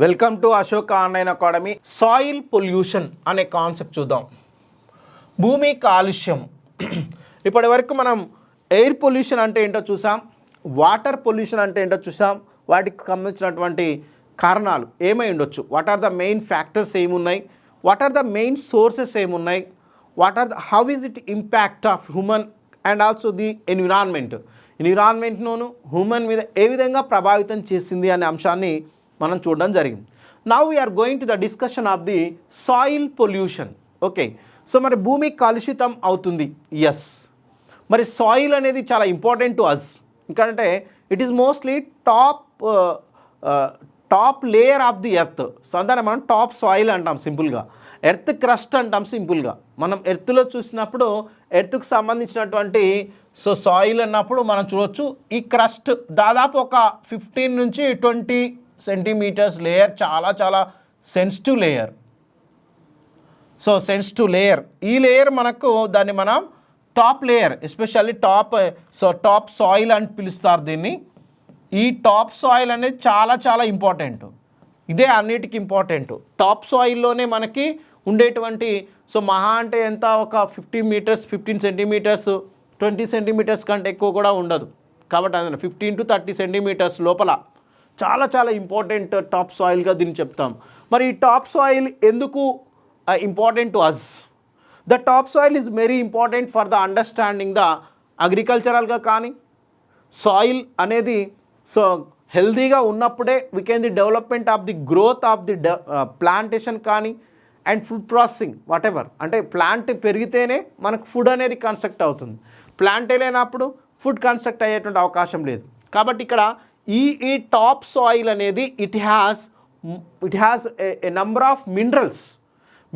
Welcome to Ashok online academy. Soil pollution అనే concept చూద్దాం. భూమి కాలుష్యం. ఇప్పటి వరకు మనం ఎయిర్ పొల్యూషన్ అంటే ఏంటో చూసాం, వాటర్ పొల్యూషన్ అంటే ఏంటో చూసాం, వాటికి సంబంధించినటువంటి కారణాలు ఏమై ఉండొచ్చు, what are the main factors ఏమున్నాయి, what are the main sources ఏమున్నాయి, what are the how is it impact of human and also the ఎన్విరాన్మెంట్ను హ్యూమన్ మీద ఏ విధంగా ప్రభావితం చేసింది అనే అంశాన్ని మనం చూడడం జరిగింది. Now we are going to the discussion of the soil pollution. Okay, so మరి భూమి కలుషితం అవుతుంది. ఎస్, మరి సాయిల్ అనేది చాలా ఇంపార్టెంట్ టు అస్. ఎందుకంటే it is mostly top layer of the earth. So అందుకని మనం టాప్ సాయిల్ అంటాం సింపుల్గా, ఎర్త్ క్రస్ట్ అంటాం సింపుల్గా. మనం ఎర్త్లో చూసినప్పుడు ఎర్త్కు సంబంధించినటువంటి సాయిల్ అన్నప్పుడు మనం చూడవచ్చు ఈ క్రస్ట్ దాదాపు ఒక 15 నుంచి 20 సెంటీమీటర్స్ లేయర్, చాలా sensitive layer. So sensitive layer, ఈ లేయర్ మనకు దాన్ని మనం top layer, especially top soil అని పిలుస్తారు దీన్ని. ఈ టాప్ సాయిల్ అనేది చాలా ఇంపార్టెంట్. ఇదే అన్నిటికీ ఇంపార్టెంట్. టాప్ సాయిల్లోనే మనకి ఉండేటువంటి మహా అంటే ఎంత, ఒక 15 సెంటీమీటర్స్ 20 సెంటీమీటర్స్ కంటే ఎక్కువ కూడా ఉండదు. కాబట్టి అదే 15 to 30 సెంటీమీటర్స్ లోపల చాలా ఇంపార్టెంట్ టాప్ సాయిల్గా దీన్ని చెప్తాం. మరి ఈ టాప్ సాయిల్ ఎందుకు important to us? The top soil is very important for the understanding the అగ్రికల్చరల్గా కానీ, సాయిల్ అనేది హెల్దీగా ఉన్నప్పుడే we can the development of the growth of the plantation కానీ and food processing whatever. అంటే plant పెరిగితేనే మనకు ఫుడ్ అనేది కన్స్ట్రక్ట్ అవుతుంది. ప్లాంట్ లేనప్పుడు ఫుడ్ కన్స్ట్రక్ట్ అయ్యేటువంటి అవకాశం లేదు. కాబట్టి ఇక్కడ ఈ టాప్ సాయిల్ అనేది it has a number of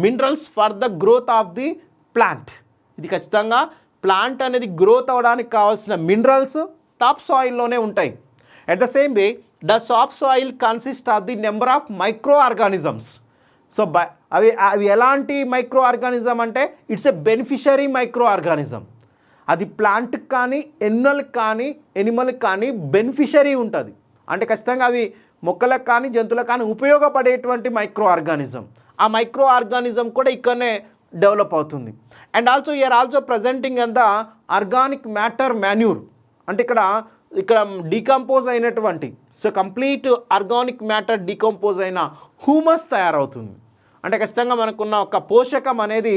minerals for the growth of the plant. ఇది ఖచ్చితంగా ప్లాంట్ అనేది గ్రోత్ అవ్వడానికి కావాల్సిన మినరల్స్ టాప్ సాయిల్లోనే ఉంటాయి. At the same way the top soil consist of the number of micro organisms. So అవి ఎలాంటి micro organism అంటే it's a beneficiary micro organism. అది ప్లాంట్కి కానీ ఎనిమల్కి కానీ బెనిఫిషరీ ఉంటుంది. అంటే ఖచ్చితంగా అవి మొక్కలకు కానీ జంతువులకు కానీ ఉపయోగపడేటువంటి మైక్రో ఆర్గానిజం. ఆ మైక్రో ఆర్గానిజం కూడా ఇక్కడనే డెవలప్ అవుతుంది. And also you are also presenting and the organic matter manure. అంటే ఇక్కడ డీకంపోజ్ అయినటువంటి కంప్లీట్ ఆర్గానిక్ మ్యాటర్ డీకంపోజ్ అయిన హ్యూమస్ తయారవుతుంది. అంటే ఖచ్చితంగా మనకున్న ఒక పోషకం అనేది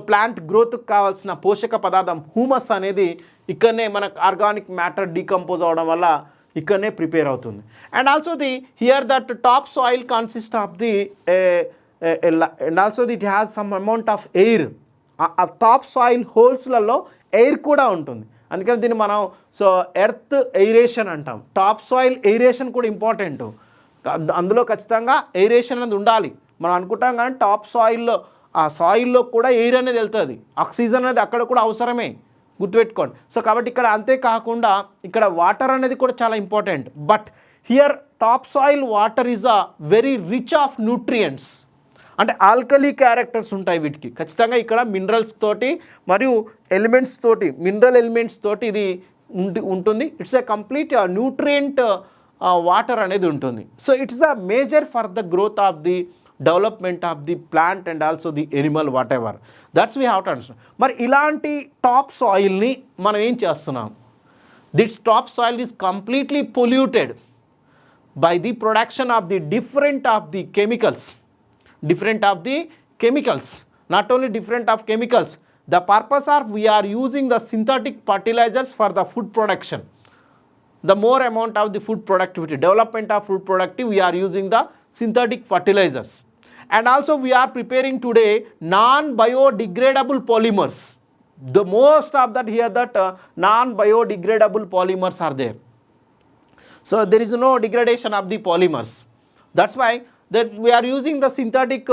ప్లాంట్ గ్రోత్కి కావాల్సిన పోషక పదార్థం హ్యూమస్ అనేది ఇక్కడనే మనకు ఆర్గానిక్ మ్యాటర్ డీకంపోజ్ అవడం వల్ల ఇక్కడనే ప్రిపేర్ అవుతుంది. And also here that top soil consist of the and also it has some amount of air. ఆ టాప్ సాయిల్ హోల్స్లలో ఎయిర్ కూడా ఉంటుంది. అందుకని దీన్ని మనం ఎర్త్ ఎయిరేషన్ అంటాం. టాప్ సాయిల్ ఎయిరేషన్ కూడా ఇంపార్టెంట్. అందులో ఖచ్చితంగా ఎయిరేషన్ అనేది ఉండాలి. మనం అనుకుంటాం కానీ టాప్ సాయిల్లో ఆ సాయిల్లో కూడా ఎయిర్ అనేది వెళ్తుంది, ఆక్సిజన్ అనేది అక్కడ కూడా అవసరమే, గుర్తుపెట్టుకోండి. కాబట్టి ఇక్కడ అంతేకాకుండా ఇక్కడ వాటర్ అనేది కూడా చాలా important. But here top soil water is a very rich of nutrients. అంటే ఆల్కలీ క్యారెక్టర్స్ ఉంటాయి వీటికి. ఖచ్చితంగా ఇక్కడ మినరల్స్ తోటి మరియు ఎలిమెంట్స్ తోటి, మినరల్ ఎలిమెంట్స్ తోటి ఇది ఉంటుంది. It's a complete nutrient water అనేది ఉంటుంది. So it's the major for the growth of the development of the plant and also the Animal what ever. That's we have to understand. మరి ఇలాంటి top సాయిల్ని మనం ఏం చేస్తున్నాం? This top soil is completely polluted by the production of the different of the chemicals, not only different of chemicals. The purpose of we are using the synthetic fertilizers for the food production. The more amount of the food productivity, development of food productivity, we are using the synthetic fertilizers. And also we are preparing today non-biodegradable polymers. The most of that here that non-biodegradable polymers are there. So there is no degradation of the polymers. That's why that we are using the synthetic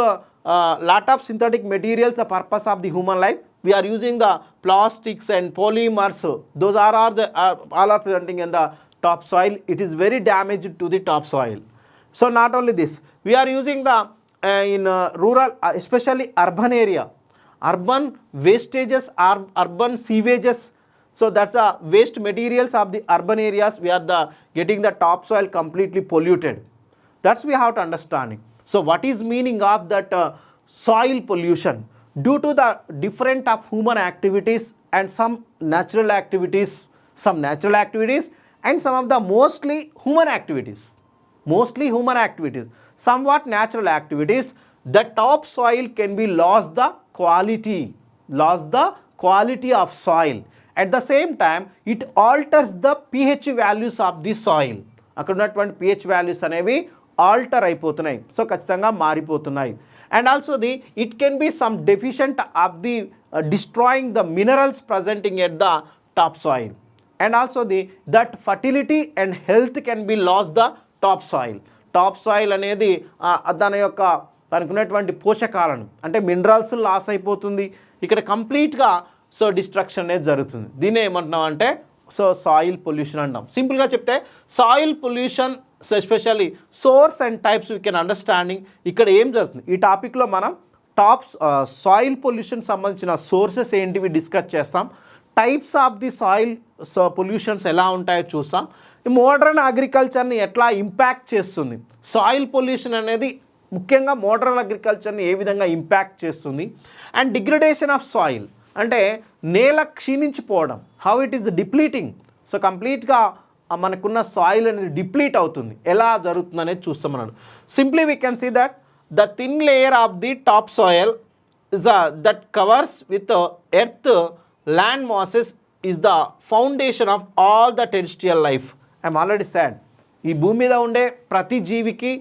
lot of synthetic materials. The purpose of the human life, we are using the plastics and polymers. Those are all are presenting in the top soil. It is very damaged to the top soil. So not only this, we are using the in rural, especially urban area, urban wastages, urban sewages. So that's the waste materials of the urban areas. We are getting the topsoil completely polluted. That's we have to understanding. So what is meaning of that soil pollution? Due to the different of human activities and some natural activities and some of the mostly human activities, somewhat natural activities, the topsoil can be lost the quality of soil. At the same time, it alters the pH values of the soil. అక్కడ ఉన్నటువంటి pH values అనేవి alter అయిపోతున్నాయి, so ఖచ్చితంగా మారిపోతున్నాయి. And also it can be some deficient of the destroying the minerals presenting at the top soil. And also that fertility and health can be loss the top soil అనేది దానికి ఉన్నటువంటి పోషకాలను అంటే minerals loss అయిపోతుంది. ఇక్కడ కంప్లీట్గా so destruction అనేది జరుగుతుంది. దీన్ని ఏమంటున్నాం అంటే సో సాయిల్ పొల్యూషన్ అంటాం. సింపుల్గా చెప్తే soil pollution, so especially source and types we can understanding. ఇక్కడ ఏం జరుగుతుంది ఈ టాపిక్లో మనం సాయిల్ పొల్యూషన్ సంబంధించిన సోర్సెస్ ఏంటివి డిస్కస్ చేస్తాం, types of the soil pollutions ఎలా ఉంటాయో చూస్తాం, మోడర్న్ అగ్రికల్చర్ని ఎట్లా ఇంపాక్ట్ చేస్తుంది, సాయిల్ పొల్యూషన్ అనేది ముఖ్యంగా మోడర్న్ అగ్రికల్చర్ని ఏ విధంగా ఇంపాక్ట్ చేస్తుంది, అండ్ డిగ్రేడేషన్ ఆఫ్ సాయిల్ అంటే నేల క్షీణించిపోవడం, how it is depleting. So కంప్లీట్గా మనకున్న సాయిల్ అనేది డిప్లీట్ అవుతుంది, ఎలా జరుగుతుంది అనేది చూస్తాం మనం. Simply we can see that the thin layer of the top soil is that covers with earth land masses is the foundation of all the terrestrial life. I'm already said, ఈ భూమి మీద ఉండే ప్రతి జీవికి,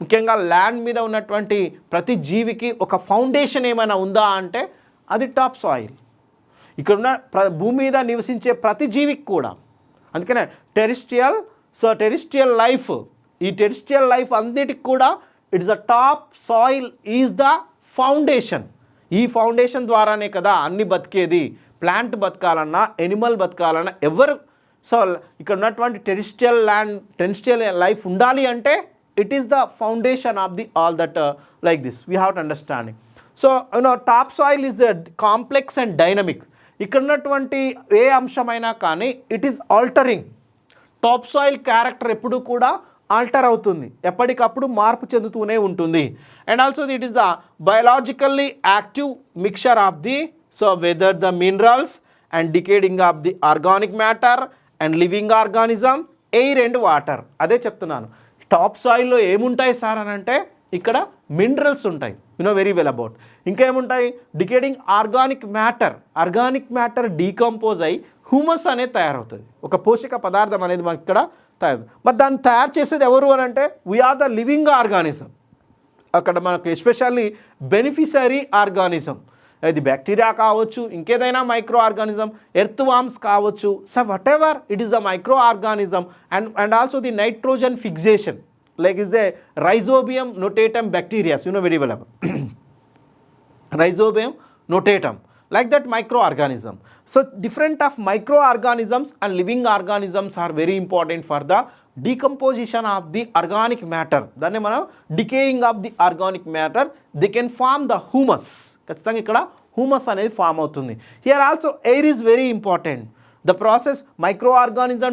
ముఖ్యంగా ల్యాండ్ మీద ఉన్నటువంటి ప్రతి జీవికి ఒక ఫౌండేషన్ ఏమైనా ఉందా అంటే అది టాప్ సాయిల్. ఇక్కడున్న భూమి మీద నివసించే ప్రతి జీవికి కూడా, అందుకనే టెరిస్ట్రియల్ లైఫ్, ఈ టెరిస్ట్రియల్ లైఫ్ అన్నిటికి కూడా it's the top soil is the foundation. ఈ ఫౌండేషన్ ద్వారానే కదా అన్ని బతికేది, ప్లాంట్ బతకాలన్నా ఎనిమల్ బతకాలన్నా ఎవరు. సో ఇక్కడ ఉన్నటువంటి టెరిస్ట్రియల్ లైఫ్ ఉండాలి అంటే it is the foundation of the all that like this we have to understanding. So top soil is complex and dynamic. ఇక్కడ ఉన్నటువంటి ఏ అంశమైనా కానీ it is altering. Top soil character ఎప్పుడు కూడా ఆల్టర్ అవుతుంది, ఎప్పటికప్పుడు మార్పు చెందుతూనే ఉంటుంది. And also it is the biologically active mixture of the so weather the minerals and decaying of the organic matter and living organism, air and water. అదే చెప్తున్నాను, top సాయిల్లో ఏముంటాయి సార్ అని అంటే ఇక్కడ మినరల్స్ ఉంటాయి, వెరీ వెల్ అబౌట్. ఇంకా ఏముంటాయి, డికేడింగ్ organic matter decompose అయ్యి హ్యూమస్ అనేది తయారవుతుంది, ఒక పోషక పదార్థం అనేది మనకి ఇక్కడ తయారు. మరి దాన్ని తయారు చేసేది ఎవరు అని అంటే వీఆర్ ద లివింగ్ ఆర్గానిజం. అక్కడ మనకు ఎస్పెషల్లీ బెనిఫిషరీ ఆర్గానిజం, అది బ్యాక్టీరియా కావచ్చు, ఇంకేదైనా మైక్రో ఆర్గానిజం, ఎర్త్ వామ్స్ కావచ్చు, so what ever it is the micro organism. And also the nitrogen fixation like is a Rhizobium notatum bacteria, very well. Rhizobium notatum, like that microorganism. So different of microorganisms and living organisms are very important for the decomposition of the organic matter. Then decaying of the organic matter, they can form the humus. ఖచ్చితంగా ఇక్కడ humus అనేది form అవుతుంది. Here also air is very important. The process micro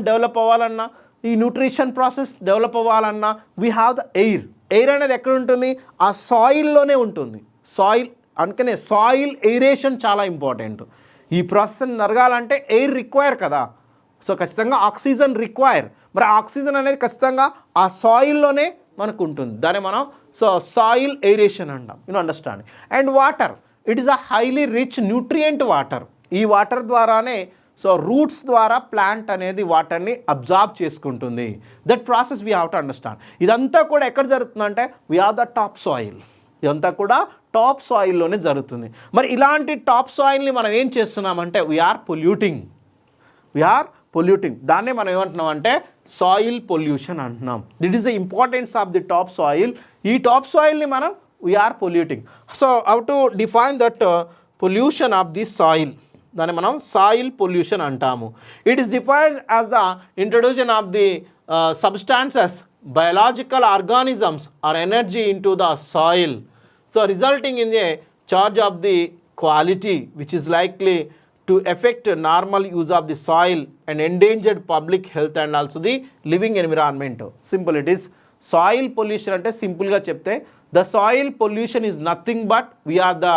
develop అవ్వాలన్నా, ఈ nutrition process develop అవ్వాలన్నా we have the air అనేది ఎక్కడ ఉంటుంది, ఆ సాయిల్లోనే ఉంటుంది. సాయిల్ అందుకనే సాయిల్ ఎయిరేషన్ చాలా ఇంపార్టెంట్. ఈ ప్రాసెస్ జరగాలంటే ఎయిర్ రిక్వైర్ కదా, సో ఖచ్చితంగా ఆక్సిజన్ రిక్వైర్. మరి ఆక్సిజన్ అనేది ఖచ్చితంగా ఆ సాయిల్లోనే మనకు ఉంటుంది, దాన్ని మనం సో సాయిల్ ఎయిరేషన్ అంటాం, understanding. And water, it is a highly rich nutrient water. ఈ వాటర్ ద్వారానే సో రూట్స్ ద్వారా ప్లాంట్ అనేది వాటర్ని అబ్జార్బ్ చేసుకుంటుంది. That process we have to understand. ఇదంతా కూడా ఎక్కడ జరుగుతుందంటే we are the top soil. ఇదంతా కూడా టాప్ సాయిల్లోనే జరుగుతుంది. మరి ఇలాంటి టాప్ సాయిల్ని మనం ఏం చేస్తున్నామంటే వీఆర్ పొల్యూటింగ్. దాన్నే మనం ఏమంటున్నాం అంటే సాయిల్ పొల్యూషన్ అంటున్నాం. This is the importance of the top soil. ఈ టాప్ సాయిల్ని మనం we're polluting. So how to define that pollution of the soil, దాన్ని మనం సాయిల్ పొల్యూషన్ అంటాము. It is defined as the introduction of the substances, biological organisms or energy into the soil, so resulting in a charge of the quality which is likely to affect normal use of the soil and endangered public health and also the living environment. Simple it is. Soil pollution అంటే సింపుల్గా చెప్తే the soil pollution is nothing but we are the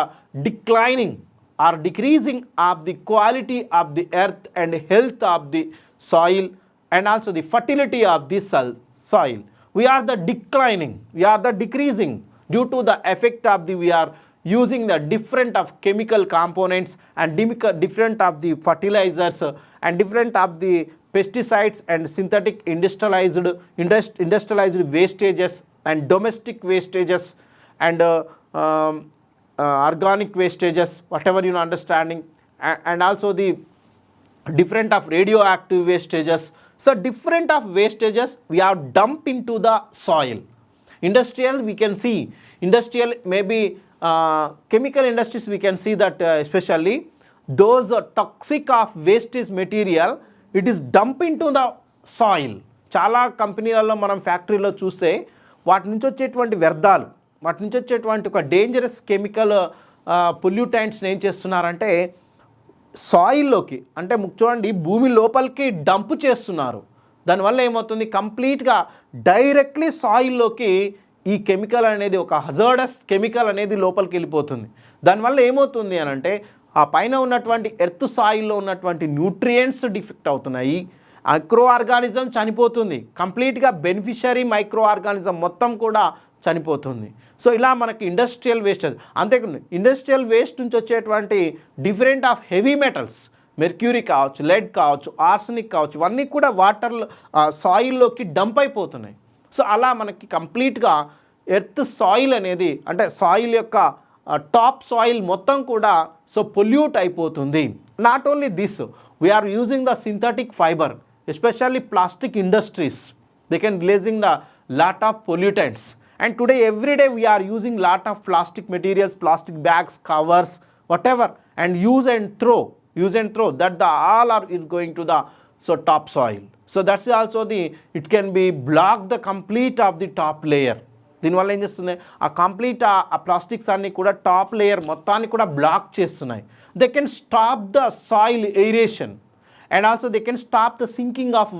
declining or decreasing of the quality of the earth and health of the soil and also the fertility of the soil. We are the declining, we are the decreasing due to the effect of the, we are using the different of chemical components and different of the fertilizers and different of the pesticides and synthetic industrialized wastages and domestic wastages and organic wastages, whatever you know understanding, and also the different of radioactive wastages. So different of wastages we are dumped into the soil. Industrial, we can see industrial, maybe chemical industries, we can see that especially those toxic of wastage material, it is dumped into the soil. చాలా కంపెనీలలో మనం ఫ్యాక్టరీలో చూస్తే వాటి నుంచి వచ్చేటువంటి వ్యర్థాలు, వాటి నుంచి వచ్చేటువంటి ఒక డేంజరస్ కెమికల్ పొల్యూటెంట్స్ని ఏం చేస్తున్నారంటే సాయిల్లోకి, అంటే చూడండి భూమి లోపలికి డంప్ చేస్తున్నారు. దానివల్ల ఏమవుతుంది, కంప్లీట్గా డైరెక్ట్లీ సాయిల్లోకి ఈ కెమికల్ అనేది, ఒక హజార్డస్ కెమికల్ అనేది లోపలికి వెళ్ళిపోతుంది. దానివల్ల ఏమవుతుంది అని అంటే ఆ పైన ఉన్నటువంటి ఎర్త్ సాయిల్లో ఉన్నటువంటి న్యూట్రియంట్స్ డిఫెక్ట్ అవుతున్నాయి, మైక్రో ఆర్గానిజం చనిపోతుంది, కంప్లీట్గా బెనిఫిషరీ మైక్రో ఆర్గానిజం మొత్తం కూడా చనిపోతుంది. సో ఇలా మనకి ఇండస్ట్రియల్ వేస్ట్, అంతేకాదు ఇండస్ట్రియల్ వేస్ట్ నుంచి వచ్చేటువంటి different of heavy metals, mercury కావచ్చు, లెడ్ కావచ్చు, ఆర్సనిక్ కావచ్చు, ఇవన్నీ కూడా వాటర్లో సాయిల్లోకి డంప్ అయిపోతున్నాయి. సో అలా మనకి కంప్లీట్గా ఎర్త్ సాయిల్ అనేది, అంటే సాయిల్ యొక్క టాప్ సాయిల్ మొత్తం కూడా సో పొల్యూట్ అయిపోతుంది. Not only this, we are using the synthetic fibre, especially plastic industries, they can releasing the lot of pollutants. And today every day we are using lot of plastic materials, plastic bags, covers, whatever, and use and throw that the all are is going to the top soil. So that's also the, it can be block the complete of the top layer. దీనివల్ల ఏం చేస్తుంది, ఆ complete ఆ plastics అన్ని కూడా top layer మొత్తాన్ని కూడా block చేస్తున్నాయి. They can stop the soil aeration and also they can stop the sinking of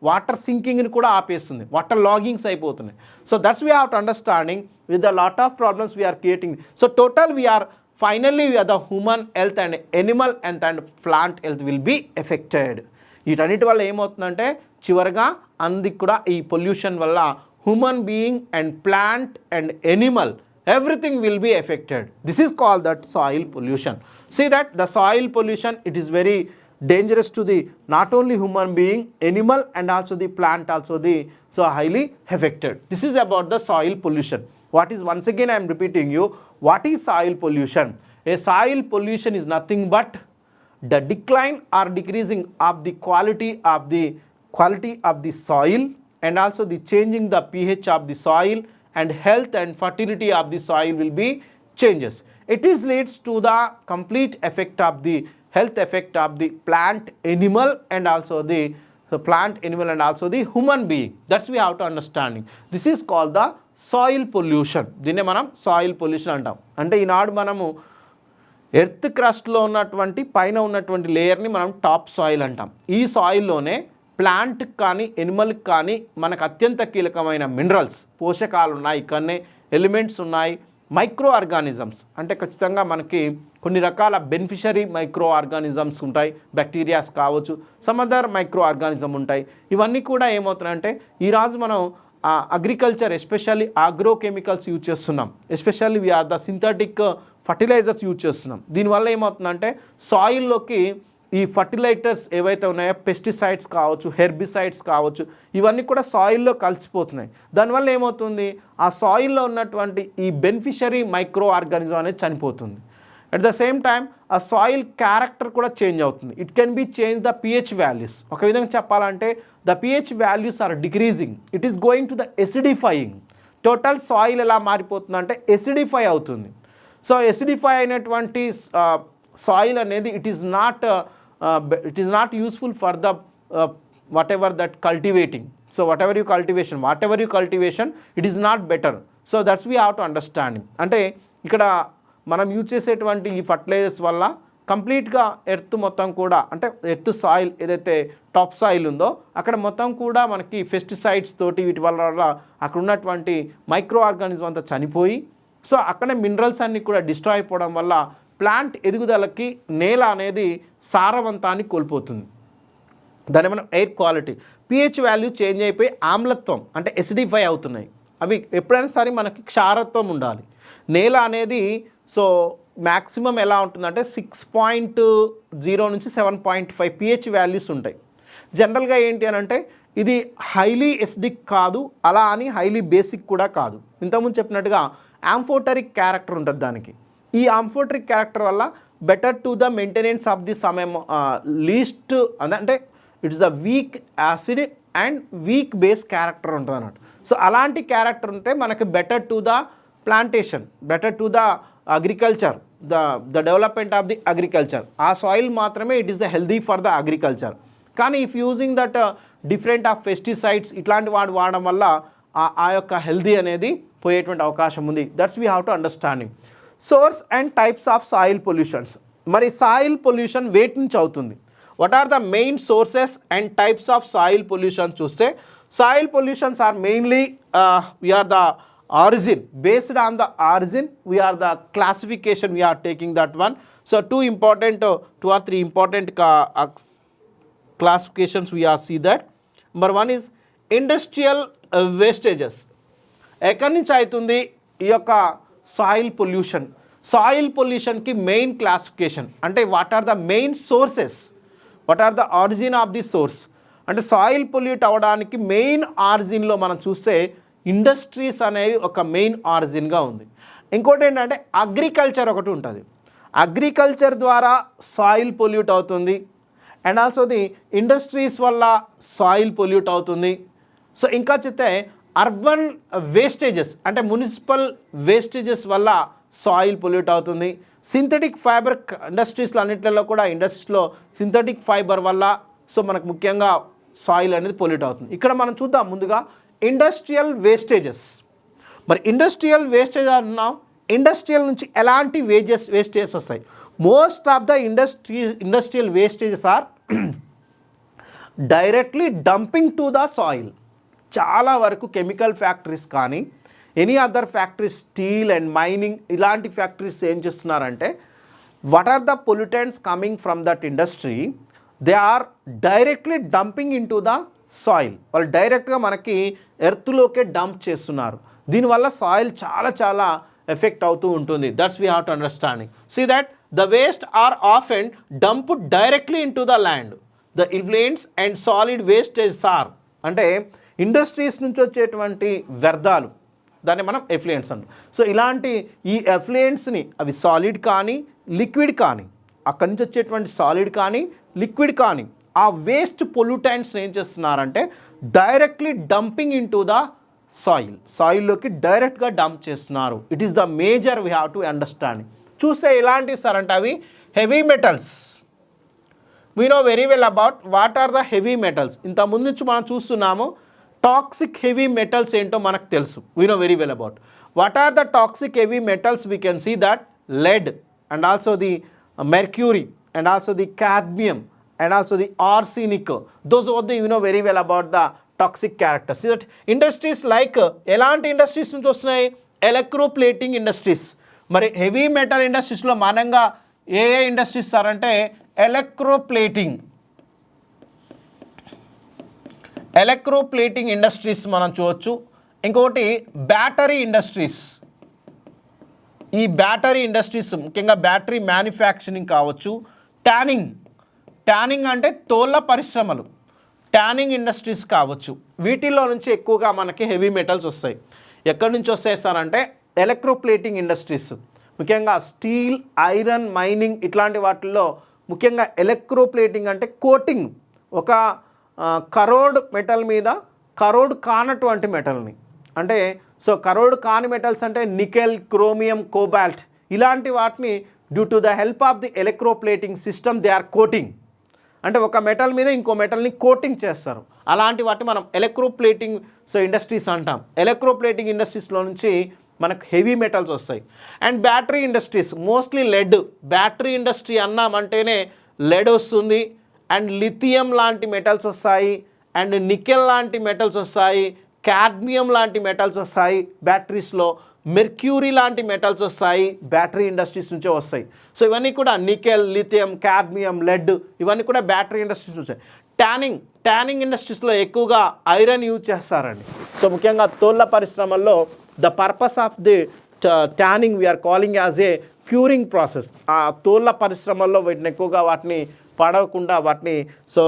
water సింకింగ్ని కూడా ఆపేస్తుంది, వాటర్ లాగింగ్స్ అయిపోతున్నాయి. So that's we have to understanding with the lot of problems we're creating. So total we're finally the human health and animal health and plant health will be affected. వీటన్నిటి వల్ల ఏమవుతుందంటే చివరిగా అందుకు కూడా ఈ pollution వల్ల human being and plant and animal everything will be affected. This is called that soil pollution. See that the soil pollution, it is very dangerous to the not only human being, animal and also the plant also the so highly affected. This is about the soil pollution. What is, once again I am repeating you, what is soil pollution? A soil pollution is nothing but the decline or decreasing of the quality of the soil and also the changing the pH of the soil and health and fertility of the soil will be changes. It is leads to the complete effect of the health effect of the plant, animal and also the plant, animal and also the human being. That's we have to understanding. This is called the soil pollution. దీన్నే మనం soil pollution అంటాం. అంటే ఈనాడు మనము earth క్రస్ట్లో ఉన్నటువంటి పైన ఉన్నటువంటి లేయర్ని మనం టాప్ సాయిల్ అంటాం. ఈ సాయిల్లోనే ప్లాంట్కి కానీ ఎనిమల్కి కానీ మనకు అత్యంత కీలకమైన మినరల్స్, పోషకాలు ఉన్నాయి, ఇక్కడనే ఎలిమెంట్స్ ఉన్నాయి, మైక్రో ఆర్గానిజమ్స్ అంటే ఖచ్చితంగా మనకి కొన్ని రకాల బెనిఫిషరీ మైక్రో ఆర్గానిజమ్స్ ఉంటాయి, బ్యాక్టీరియాస్ కావచ్చు, సమ్ అదర్ మైక్రో ఆర్గానిజం ఉంటాయి. ఇవన్నీ కూడా ఏమవుతున్నాయంటే ఈరోజు మనం agriculture especially agrochemicals use చేస్తున్నాం, especially we're the synthetic fertilisers use చేస్తున్నాం. దీనివల్ల ఏమవుతుందంటే సాయిల్లోకి ఈ ఫర్టిలైజర్స్ ఏవైతే ఉన్నాయో పెస్టిసైడ్స్ కావచ్చు, హెర్బిసైడ్స్ కావచ్చు, ఇవన్నీ కూడా సాయిల్లో కలిసిపోతున్నాయి. దానివల్ల ఏమవుతుంది, ఆ సాయిల్లో ఉన్నటువంటి ఈ బెనిఫిషరీ మైక్రో ఆర్గానిజం అనేది చనిపోతుంది. అట్ ద సేమ్ టైం ఆ సాయిల్ క్యారెక్టర్ కూడా చేంజ్ అవుతుంది. It can be change the pH values. ఒక విధంగా చెప్పాలంటే the pH values are decreasing, it is going to the acidifying. Total soil ఎలా మారిపోతుందంటే ఎసిడిఫై అవుతుంది. సో ఎసిడిఫై అయినటువంటి సాయిల్ అనేది it is not useful for the whatever that cultivating. So whatever you cultivation, it is not better. So that's we have to understand. అంటే ఇక్కడ మనం use చేసేటువంటి ఈ ఫర్టిలైజర్స్ వల్ల కంప్లీట్గా ఎర్త్ మొత్తం కూడా అంటే ఎర్త్ సాయిల్ ఏదైతే టాప్ సాయిల్ ఉందో అక్కడ మొత్తం కూడా మనకి పెస్టిసైడ్స్ తోటి వీటి వల్ల అక్కడ ఉన్నటువంటి మైక్రో ఆర్గానిజం అంతా చనిపోయి సో అక్కడే మినరల్స్ అన్నీ కూడా డిస్ట్రాయ్ అయిపోవడం వల్ల ప్లాంట్ ఎదుగుదలకి నేల అనేది సారవంతాన్ని కోల్పోతుంది. దాన్ని మనం air quality pH value change అయిపోయి ఆమ్లత్వం అంటే ఎసిడిఫై అవుతున్నాయి. అవి ఎప్పుడైనా సరే మనకి క్షారత్వం ఉండాలి. నేల అనేది సో మ్యాక్సిమం ఎలా ఉంటుందంటే 6.0 నుంచి 7.5 pH వాల్యూస్ ఉంటాయి. జనరల్గా ఏంటి అని అంటే ఇది హైలీ ఎసిడిక్ కాదు, అలా అని హైలీ బేసిక్ కూడా కాదు. ఇంతకుముందు చెప్పినట్టుగా ఆంఫోటరిక్ క్యారెక్టర్ ఉంటుంది దానికి. ఈ ఆంఫోటరిక్ క్యారెక్టర్ వల్ల better to the maintenance of the సమయం లీస్ట్ అంటే it's a weak acid and weak base character ఉంటుంది అన్నట్టు. సో అలాంటి క్యారెక్టర్ ఉంటే మనకి better to the plantation, better to the agriculture, the development of the agriculture. ఆ soil మాత్రమే it is the healthy for the agriculture. కానీ if using that different of pesticides ఇట్లాంటి వాడడం వల్ల ఆ యొక్క హెల్దీ అనేది పోయేటువంటి అవకాశం ఉంది. That's we have to understanding. Source and types of soil pollutions. మరి సాయిల్ పొల్యూషన్ వేటి నుంచి అవుతుంది? What are the main sources and types of soil pollution చూస్తే soil pollutions are mainly we're the origin. Based on the origin we are the classification we are taking that one. So two or three important classifications we are see that. Number one is industrial wastages. ఎక్కడి నుంచి అవుతుంది ఈ యొక్క soil pollution? Soil పొల్యూషన్కి main classification అంటే what are the main sources, what are the origin of the source. అంటే soil pollute అవ్వడానికి main ఆరిజిన్లో మనం చూస్తే ఇండస్ట్రీస్ అనేవి ఒక మెయిన్ ఆరిజిన్గా ఉంది. ఇంకోటి ఏంటంటే అగ్రికల్చర్ ఒకటి ఉంటుంది. అగ్రికల్చర్ ద్వారా సాయిల్ పొల్యూట్ అవుతుంది అండ్ ఆల్సో ది ఇండస్ట్రీస్ వల్ల సాయిల్ పొల్యూట్ అవుతుంది. సో ఇంకా చెప్తే అర్బన్ వేస్టేజెస్ అంటే మున్సిపల్ వేస్టేజెస్ వల్ల సాయిల్ పొల్యూట్ అవుతుంది. సింథటిక్ ఫైబర్ ఇండస్ట్రీస్లో అన్నింటిలో కూడా ఇండస్ట్రీలో సింథటిక్ ఫైబర్ వల్ల సో మనకు ముఖ్యంగా సాయిల్ అనేది పొల్యూట్ అవుతుంది. ఇక్కడ మనం చూద్దాం ముందుగా ఇండస్ట్రియల్ వేస్టేజెస్. మరి ఇండస్ట్రియల్ వేస్టేజ్ అన్నాం, ఇండస్ట్రియల్ నుంచి ఎలాంటి వేస్టేజెస్ వస్తాయి? Most of the industrial wastages are directly dumping to the soil. చాలా వరకు కెమికల్ ఫ్యాక్టరీస్ కానీ any other factories, steel and mining ఇలాంటి ఫ్యాక్టరీస్ ఏం చేస్తున్నారంటే what are the pollutants coming from that industry, they are directly dumping into the soil. వాళ్ళు డైరెక్ట్గా మనకి ఎర్త్లోకే dump చేస్తున్నారు. దీనివల్ల సాయిల్ చాలా ఎఫెక్ట్ అవుతూ ఉంటుంది. That's we have to understanding. See that the waste are often dumped directly into the land. The influence and solid wastage are అంటే industries నుంచి వచ్చేటువంటి వ్యర్థాలు, దాన్ని మనం ఎఫ్లుయెంట్స్ అంటాం. సో ఇలాంటి ఈ ఎఫ్లుయెంట్స్ని అవి సాలిడ్ కానీ లిక్విడ్ కానీ, అక్కడి నుంచి వచ్చేటువంటి సాలిడ్ కానీ లిక్విడ్ కానీ ఆ వేస్ట్ పొల్యూటెంట్స్ని ఏం చేస్తున్నారంటే directly dumping into the సాయిల్లోకి డైరెక్ట్గా డంప్ చేస్తున్నారు. It is the major we have to understand. చూస్తే ఎలాంటివి సార్ అంటే అవి heavy metals. We know very well about what are the heavy metals. ఇంతకుముందు నుంచి మనం చూస్తున్నాము టాక్సిక్ హెవీ మెటల్స్ ఏంటో మనకు తెలుసు. We know very well about what are the toxic heavy metals. We can see that lead and also the mercury and also the cadmium and also the arsenic. Those are the very well about the toxic characters. See that industries like elanti industries nunchi vastunayi electroplating industries. Mari heavy metal industries lo mananga A industries sir అంటే electroplating industries మనం చూడొచ్చు. ఇంకొకటి battery industries. ఈ battery industries ముఖ్యంగా battery manufacturing కావచ్చు. Tanning అంటే తోళ్ళ పరిశ్రమలు, tanning industries కావచ్చు. వీటిల్లో నుంచి ఎక్కువగా మనకి హెవీ మెటల్స్ వస్తాయి. ఎక్కడి నుంచి వస్తాయి సార్ అంటే ఎలక్ట్రోప్లేటింగ్ ఇండస్ట్రీస్, ముఖ్యంగా స్టీల్, ఐరన్, మైనింగ్ ఇట్లాంటి వాటిల్లో ముఖ్యంగా ఎలక్ట్రోప్లేటింగ్ అంటే కోటింగ్. ఒక కరోడ్ మెటల్ మీద కరోడ్ కానటువంటి మెటల్ని అంటే సో కరోడ్ కాని మెటల్స్ అంటే నికెల్, క్రోమియం, కోబాల్ట్ ఇలాంటి వాటిని due to the help of the electroplating system they are coating. అంటే ఒక మెటల్ మీద ఇంకో మెటల్ని కోటింగ్ చేస్తారు. అలాంటి వాటిని మనం ఎలక్ట్రోప్లేటింగ్ ఇండస్ట్రీస్ అంటాం. ఎలక్ట్రోప్లేటింగ్ ఇండస్ట్రీస్లో నుంచి మనకు హెవీ మెటల్స్ వస్తాయి. And battery industries mostly lead. Battery industry అన్నామంటేనే లెడ్ వస్తుంది, అండ్ లిథియం లాంటి మెటల్స్ వస్తాయి, అండ్ నికెల్ లాంటి మెటల్స్ వస్తాయి, క్యాడ్మియం లాంటి మెటల్స్ వస్తాయి బ్యాటరీస్లో, మెర్క్యూరీ లాంటి మెటల్స్ వస్తాయి, బ్యాటరీ ఇండస్ట్రీస్ నుంచే వస్తాయి. సో ఇవన్నీ కూడా నికెల్, లిథియం, క్యాడ్మియం, లెడ్ ఇవన్నీ కూడా బ్యాటరీ ఇండస్ట్రీస్ వచ్చాయి. ట్యానింగ్ ఇండస్ట్రీస్లో ఎక్కువగా ఐరన్ యూజ్ చేస్తారండి. సో ముఖ్యంగా తోళ్ళ పరిశ్రమల్లో the purpose of the tanning we are calling as a curing process. ఆ తోళ్ళ పరిశ్రమల్లో వీటిని ఎక్కువగా వాటిని పడవకుండా వాటిని సో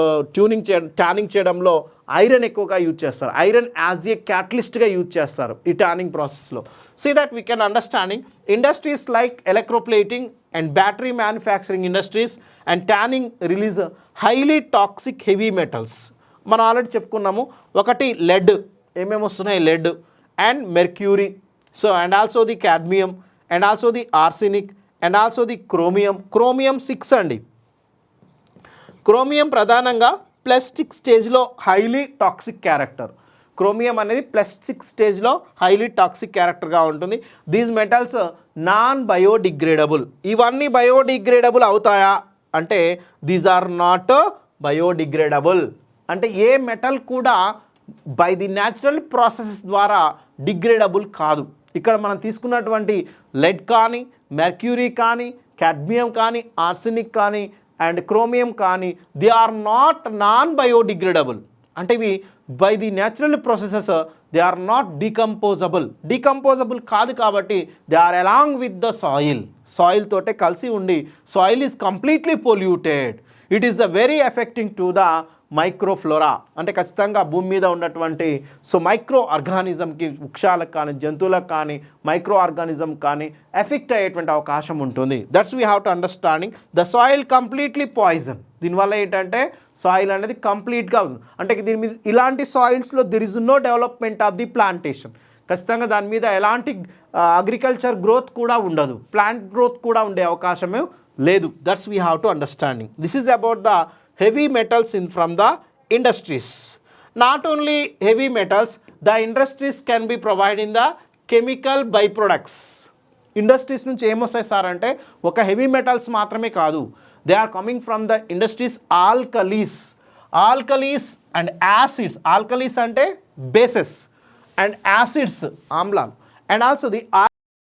ట్యానింగ్ చేయడంలో ఐరన్ ఎక్కువగా యూజ్ చేస్తారు. ఐరన్ యాజ్ ఏ క్యాటలిస్ట్గా యూజ్ చేస్తారు ఈ ట్యానింగ్ ప్రాసెస్లో. See that we can understanding industries like electroplating and battery manufacturing industries and tanning release highly toxic heavy metals. మనం ఆల్రెడీ చెప్పుకున్నాము, ఒకటి లెడ్, ఏమేమి వస్తున్నాయి, lead and mercury, so and also the cadmium and also the arsenic and also the chromium 6 అండి. Chromium ప్రధానంగా plastic స్టేజ్లో highly toxic character. Chromium అనేది plastic స్టేజ్లో హైలీ టాక్సిక్ క్యారెక్టర్గా ఉంటుంది. These metals non biodegradable. ఇవన్నీ బయోడిగ్రేడబుల్ అవుతాయా అంటే దీస్ ఆర్ నాట్ బయోడిగ్రేడబుల్. అంటే ఏ మెటల్ కూడా బై ది న్యాచురల్ ప్రాసెసెస్ ద్వారా డిగ్రేడబుల్ కాదు. ఇక్కడ మనం తీసుకున్నటువంటి లెడ్ కానీ, మెర్క్యూరీ కానీ, క్యాడ్మియం కానీ, ఆర్సెనిక్ కానీ అండ్ క్రోమియం కానీ దే ఆర్ నాన్ బయోడిగ్రేడబుల్. అంటే ఇవి by the natural processes they are not decomposable కాదు కాబట్టి they are along with the soil తోటే కలిసి ఉండి soil is completely polluted. It is the very affecting to the microflora. అంటే ఖచ్చితంగా భూమి మీద ఉన్నటువంటి సో మైక్రో ఆర్గానిజంకి, వృక్షాలకు కానీ, జంతువులకు కానీ, మైక్రో ఆర్గానిజం కానీ ఎఫెక్ట్ అయ్యేటువంటి అవకాశం ఉంటుంది. That's we have to understanding the soil completely poison. దీనివల్ల ఏంటంటే సాయిల్ అనేది కంప్లీట్గా ఉంది. అంటే దీని మీద ఇలాంటి సాయిల్స్లో there is no development of the plantation. ఖచ్చితంగా దాని మీద ఎలాంటి అగ్రికల్చర్ గ్రోత్ కూడా ఉండదు, ప్లాంట్ గ్రోత్ కూడా ఉండే అవకాశమే లేదు. That's we have to understanding. This is about the heavy metals from the industries. Not only heavy metals, the industries can be providing the chemical byproducts. Industries నుంచి ఏమొస్తాయి sir అంటే ఒక హెవీ మెటల్స్ మాత్రమే కాదు, they are coming from the industries alkalis and acids. Alkalis అంటే bases and acids ఆమ్లాలు, and also the